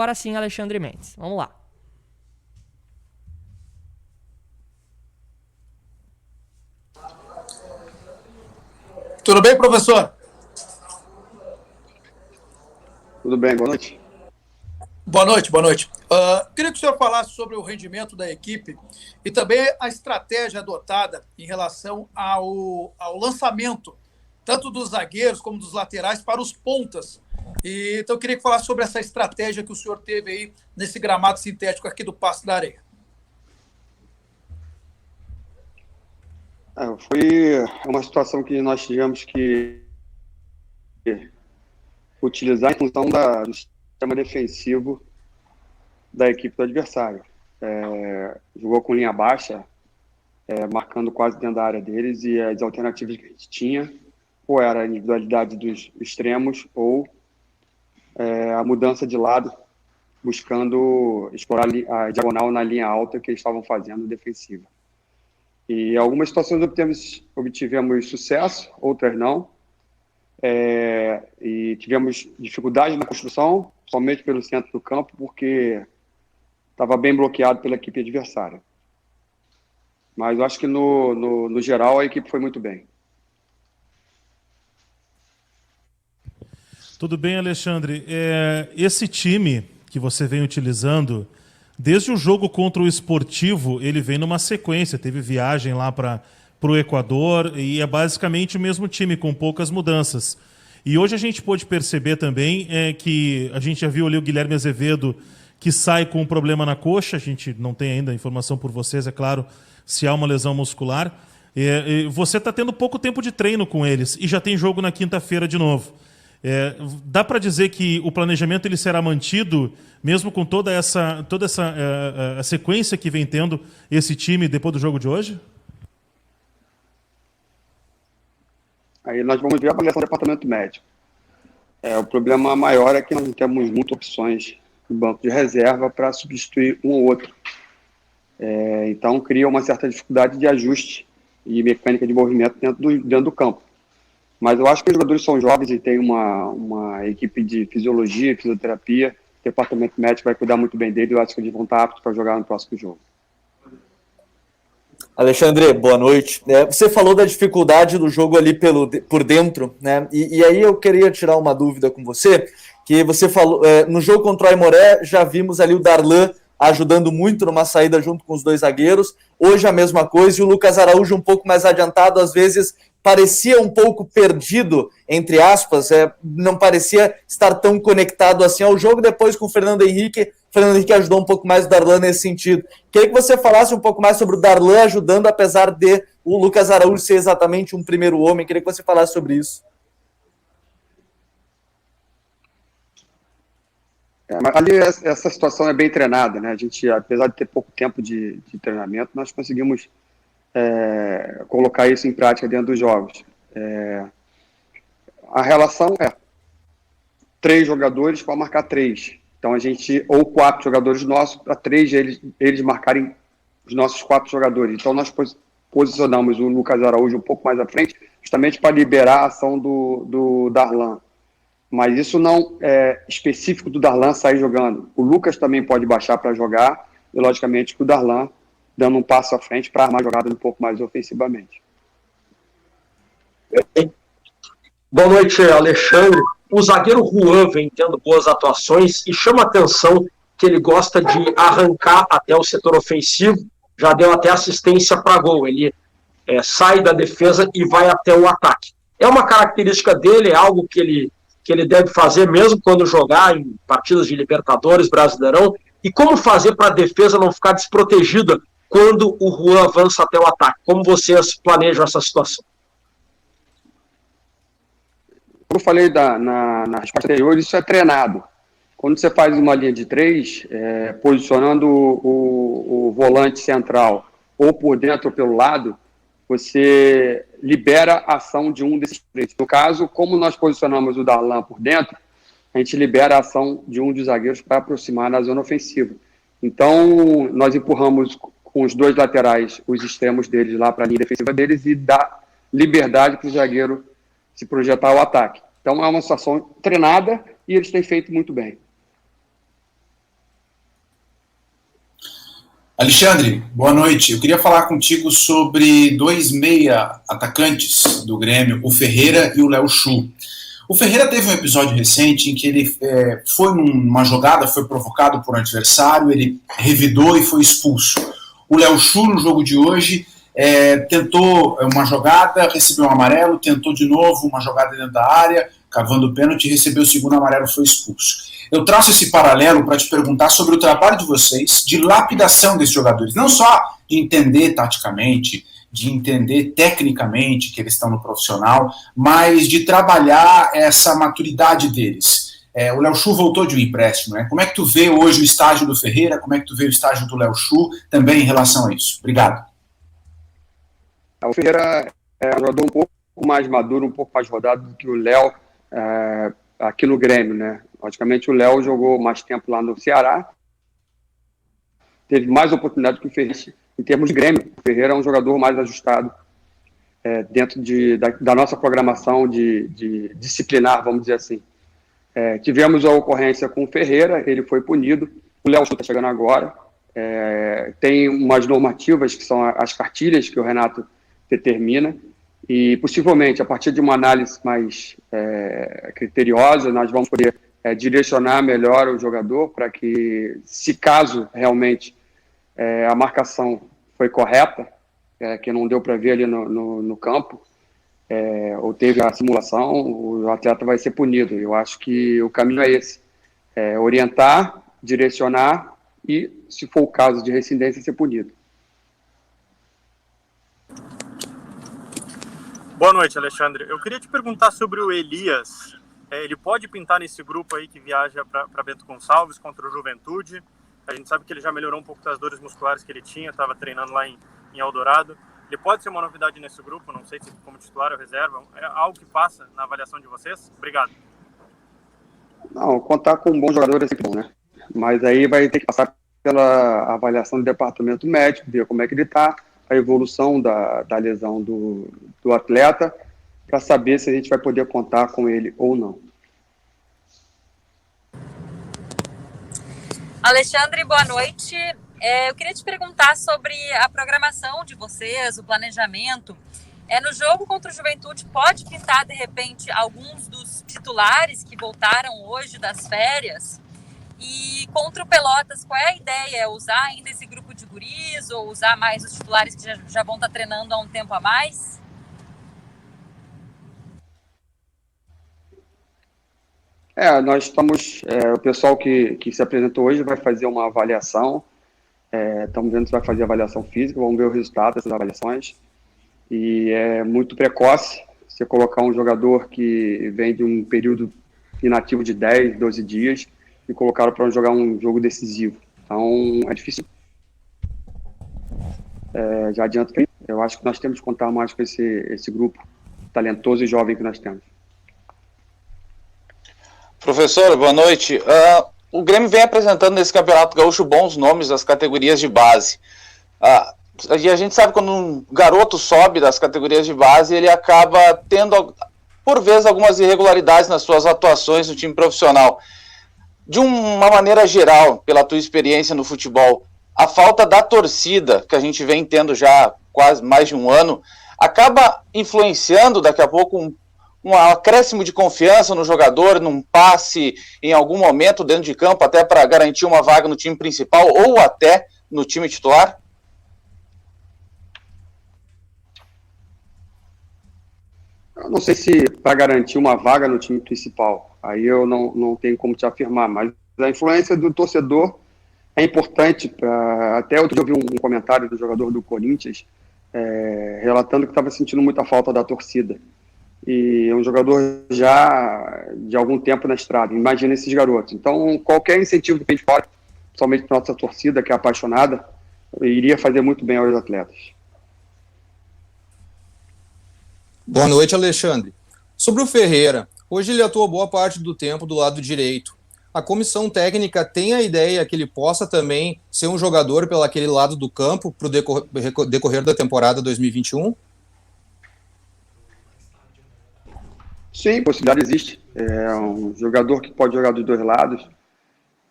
Agora sim, Alexandre Mendes. Vamos lá. Tudo bem, professor? Tudo bem, boa noite. Boa noite, boa noite. Queria que o senhor falasse sobre o rendimento da equipe e também a estratégia adotada em relação ao lançamento, tanto dos zagueiros como dos laterais, para os pontas. Então, eu queria que falasse sobre essa estratégia que o senhor teve aí nesse gramado sintético aqui do Paço da Areia. Foi uma situação que nós tivemos que utilizar em função do sistema defensivo da equipe do adversário. Jogou com linha baixa, marcando quase dentro da área deles, e as alternativas que a gente tinha ou era a individualidade dos extremos ou a mudança de lado, buscando explorar a diagonal na linha alta que eles estavam fazendo defensiva. E em algumas situações obtivemos sucesso, outras não. E tivemos dificuldade na construção, somente pelo centro do campo, porque estava bem bloqueado pela equipe adversária. Mas eu acho que, no geral, a equipe foi muito bem. Tudo bem, Alexandre. Esse time que você vem utilizando, desde o jogo contra o Sportivo, ele vem numa sequência. Teve viagem lá para o Equador e é basicamente o mesmo time, com poucas mudanças. E hoje a gente pôde perceber também que a gente já viu ali o Guilherme Azevedo, que sai com um problema na coxa. A gente não tem ainda informação por vocês, é claro, se há uma lesão muscular. Você está tendo pouco tempo de treino com eles e já tem jogo na quinta-feira de novo. Dá para dizer que o planejamento ele será mantido, mesmo com toda essa a sequência que vem tendo esse time depois do jogo de hoje? Aí nós vamos ver a avaliação do departamento médico. O problema maior é que não temos muitas opções no banco de reserva para substituir um ou outro. Então, cria uma certa dificuldade de ajuste e mecânica de movimento dentro do campo. Mas eu acho que os jogadores são jovens e tem uma equipe de fisiologia, fisioterapia. O departamento médico vai cuidar muito bem dele. Eu acho que eles vão estar aptos para jogar no próximo jogo. Alexandre, boa noite. Você falou da dificuldade do jogo ali por dentro, né? E aí eu queria tirar uma dúvida com você, que você falou, no jogo contra o Aimoré, já vimos ali o Darlan ajudando muito numa saída junto com os dois zagueiros. Hoje a mesma coisa, e o Lucas Araújo um pouco mais adiantado, às vezes parecia um pouco perdido, entre aspas, não parecia estar tão conectado assim ao jogo. Depois com o Fernando Henrique ajudou um pouco mais o Darlan nesse sentido. Queria que você falasse um pouco mais sobre o Darlan ajudando, apesar de o Lucas Araújo ser exatamente um primeiro homem. Queria que você falasse sobre isso. Mas ali essa situação é bem treinada, né? A gente, apesar de ter pouco tempo de treinamento, nós conseguimos colocar isso em prática dentro dos jogos. A relação é 3 jogadores para marcar 3. Então ou 4 jogadores nossos para 3 eles marcarem os nossos 4 jogadores. Então nós posicionamos o Lucas Araújo um pouco mais à frente, justamente para liberar a ação do Darlan. Mas isso não é específico do Darlan sair jogando. O Lucas também pode baixar para jogar, e logicamente que o Darlan dando um passo à frente para armar a jogada um pouco mais ofensivamente. Boa noite, Alexandre. O zagueiro Juan vem tendo boas atuações e chama a atenção que ele gosta de arrancar até o setor ofensivo, já deu até assistência para gol. Ele sai da defesa e vai até o ataque. É uma característica dele, é algo que ele deve fazer mesmo quando jogar em partidas de Libertadores, Brasileirão. E como fazer para a defesa não ficar desprotegida quando o Juan avança até o ataque? Como vocês planejam essa situação? Como eu falei na resposta anterior, isso é treinado. Quando você faz uma linha de 3, posicionando o volante central ou por dentro ou pelo lado, você libera a ação de um desses 3. No caso, como nós posicionamos o Darlan por dentro, a gente libera a ação de um dos zagueiros para aproximar na zona ofensiva. Então, nós empurramos com os 2 laterais os extremos deles lá para a linha defensiva deles e dá liberdade para o zagueiro se projetar ao ataque. Então, é uma situação treinada e eles têm feito muito bem. Alexandre, boa noite. Eu queria falar contigo sobre dois meia atacantes do Grêmio, o Ferreira e o Léo Chu. O Ferreira teve um episódio recente em que ele foi numa jogada, foi provocado por um adversário, ele revidou e foi expulso. O Léo Chu, no jogo de hoje, tentou uma jogada, recebeu um amarelo, tentou de novo uma jogada dentro da área, cavando o pênalti, recebeu o segundo amarelo e foi expulso. Eu traço esse paralelo para te perguntar sobre o trabalho de vocês de lapidação desses jogadores, não só de entender taticamente, de entender tecnicamente que eles estão no profissional, mas de trabalhar essa maturidade deles. O Léo Chu voltou de um empréstimo, né? Como é que tu vê hoje o estágio do Ferreira, como é que tu vê o estágio do Léo Chu também em relação a isso? Obrigado. O Ferreira é um jogador um pouco mais maduro, um pouco mais rodado do que o Léo aqui no Grêmio, né? Logicamente o Léo jogou mais tempo lá no Ceará, teve mais oportunidade que o Ferreira. Em termos de Grêmio, o Ferreira é um jogador mais ajustado dentro da nossa programação de disciplinar, vamos dizer assim. Tivemos a ocorrência com o Ferreira, ele foi punido, o Léo está chegando agora, tem umas normativas que são as cartilhas que o Renato determina, e possivelmente, a partir de uma análise mais criteriosa, nós vamos poder direcionar melhor o jogador para que, se caso realmente a marcação foi correta, que não deu para ver ali no campo, ou teve a simulação, o atleta vai ser punido. Eu acho que o caminho é esse, orientar, direcionar e, se for o caso de rescindência, ser punido. Boa noite, Alexandre. Eu queria te perguntar sobre o Elias. Ele pode pintar nesse grupo aí que viaja para Bento Gonçalves contra o Juventude? A gente sabe que ele já melhorou um pouco das dores musculares que ele tinha, estava treinando lá em Eldorado. Ele pode ser uma novidade nesse grupo, não sei se como titular ou reserva. É algo que passa na avaliação de vocês? Obrigado. Não, contar com um bom jogador é sempre bom, né? Mas aí vai ter que passar pela avaliação do departamento médico, ver como é que ele está, a evolução da lesão do atleta, para saber se a gente vai poder contar com ele ou não. Alexandre, boa noite. Eu queria te perguntar sobre a programação de vocês, o planejamento. No jogo contra o Juventude, pode pintar, de repente, alguns dos titulares que voltaram hoje das férias? E contra o Pelotas, qual é a ideia? É usar ainda esse grupo de guris ou usar mais os titulares que já vão estar treinando há um tempo a mais? Nós estamos... o pessoal que se apresentou hoje vai fazer uma avaliação. Estamos vendo se vai fazer avaliação física, vamos ver o resultado dessas avaliações. E é muito precoce você colocar um jogador que vem de um período inativo de 10, 12 dias e colocá-lo para jogar um jogo decisivo. Então, é difícil. Já adianto que eu acho que nós temos que contar mais com esse grupo talentoso e jovem que nós temos. Professor, boa noite. O Grêmio vem apresentando nesse Campeonato Gaúcho bons nomes das categorias de base. E a gente sabe quando um garoto sobe das categorias de base, ele acaba tendo, por vezes, algumas irregularidades nas suas atuações no time profissional. De uma maneira geral, pela tua experiência no futebol, a falta da torcida, que a gente vem tendo já quase mais de um ano, acaba influenciando daqui a pouco um acréscimo de confiança no jogador, num passe em algum momento dentro de campo, até para garantir uma vaga no time principal ou até no time titular? Eu não sei se para garantir uma vaga no time principal, aí eu não tenho como te afirmar, mas a influência do torcedor é importante. Até outro dia eu vi um comentário do jogador do Corinthians relatando que estava sentindo muita falta da torcida. E é um jogador já de algum tempo na estrada, imagina esses garotos. Então, qualquer incentivo que vem de fora, principalmente para nossa torcida, que é apaixonada, iria fazer muito bem aos atletas. Boa noite, Alexandre. Sobre o Ferreira, hoje ele atuou boa parte do tempo do lado direito. A comissão técnica tem a ideia que ele possa também ser um jogador pelo aquele lado do campo para o decorrer da temporada 2021? Sim, possibilidade existe. É um jogador que pode jogar dos dois lados.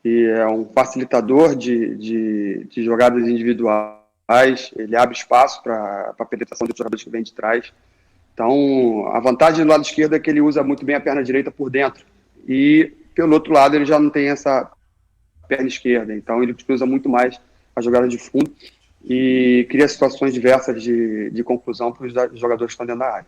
e é um facilitador de jogadas individuais, ele abre espaço para a penetração dos jogadores que vêm de trás. Então, a vantagem do lado esquerdo é que ele usa muito bem a perna direita por dentro, e pelo outro lado ele já não tem essa perna esquerda, então ele usa muito mais a jogada de fundo e cria situações diversas de conclusão para os jogadores que estão dentro da área.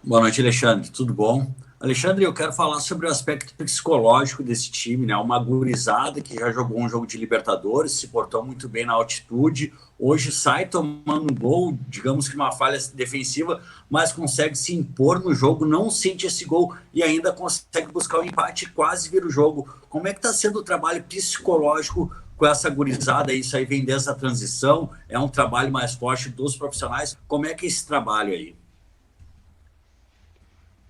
Boa noite, Alexandre. Tudo bom? Alexandre, eu quero falar sobre o aspecto psicológico desse time, né? Uma gurizada que já jogou um jogo de Libertadores, se portou muito bem na altitude, hoje sai tomando um gol, digamos que uma falha defensiva, mas consegue se impor no jogo, não sente esse gol e ainda consegue buscar o empate e quase vira o jogo. Como é que está sendo o trabalho psicológico com essa gurizada? Isso aí vem dessa transição? É um trabalho mais forte dos profissionais? Como é que é esse trabalho aí?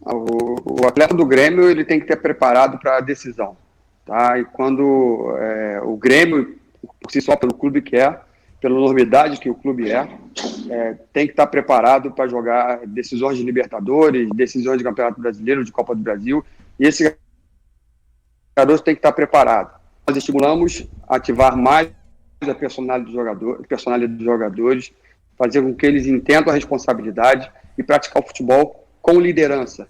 O atleta do Grêmio ele tem que ter preparado para a decisão, tá? E quando o Grêmio, por si só, pelo clube que é, pela enormidade que o clube tem que estar preparado para jogar decisões de Libertadores, decisões de Campeonato Brasileiro, de Copa do Brasil, e esse jogador tem que estar preparado. Nós estimulamos a ativar mais a personalidade dos jogadores, fazer com que eles entendam a responsabilidade e praticar o futebol com liderança.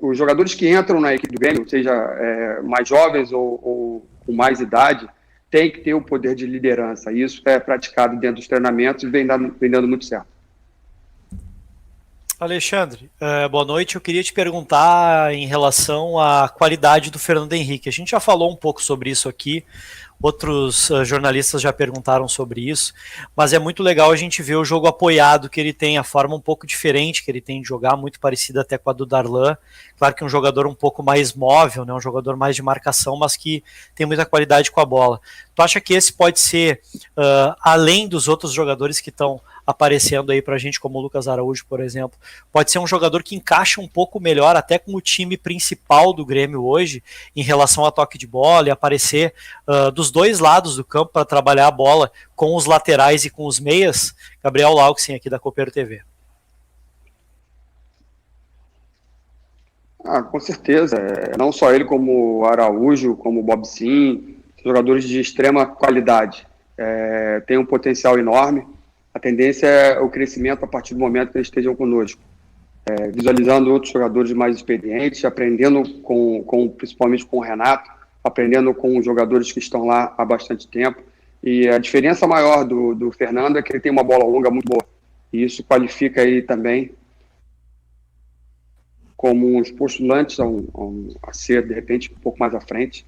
Os jogadores que entram na equipe do Grêmio, seja mais jovens ou com mais idade, têm que ter o poder de liderança. Isso é praticado dentro dos treinamentos e vem dando muito certo. Alexandre, boa noite. Eu queria te perguntar em relação à qualidade do Fernando Henrique. A gente já falou um pouco sobre isso aqui, outros jornalistas já perguntaram sobre isso, mas é muito legal a gente ver o jogo apoiado que ele tem, a forma um pouco diferente que ele tem de jogar, muito parecida até com a do Darlan. Claro que é um jogador um pouco mais móvel, né, um jogador mais de marcação, mas que tem muita qualidade com a bola. Tu acha que esse pode ser, além dos outros jogadores que estão aparecendo aí pra gente, como o Lucas Araújo, por exemplo, pode ser um jogador que encaixa um pouco melhor até com o time principal do Grêmio hoje, em relação a toque de bola e aparecer dos dois lados do campo para trabalhar a bola com os laterais e com os meias? Gabriel Lauxen aqui da Copeiro TV. Com certeza, não só ele, como o Araújo, como o Bob Sim, jogadores de extrema qualidade, tem um potencial enorme. A tendência é o crescimento a partir do momento que eles estejam conosco, visualizando outros jogadores mais experientes, aprendendo principalmente com o Renato, aprendendo com os jogadores que estão lá há bastante tempo. E a diferença maior do Fernando é que ele tem uma bola longa muito boa, e isso qualifica ele também como uns postulantes a ser, de repente, um pouco mais à frente,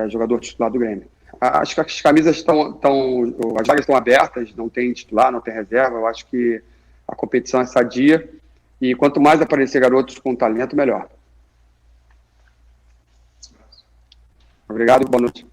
jogador titular do Grêmio. Acho que as camisas as vagas estão abertas, não tem titular, não tem reserva. Eu acho que a competição é sadia e quanto mais aparecer garotos com talento, melhor. Obrigado, boa noite.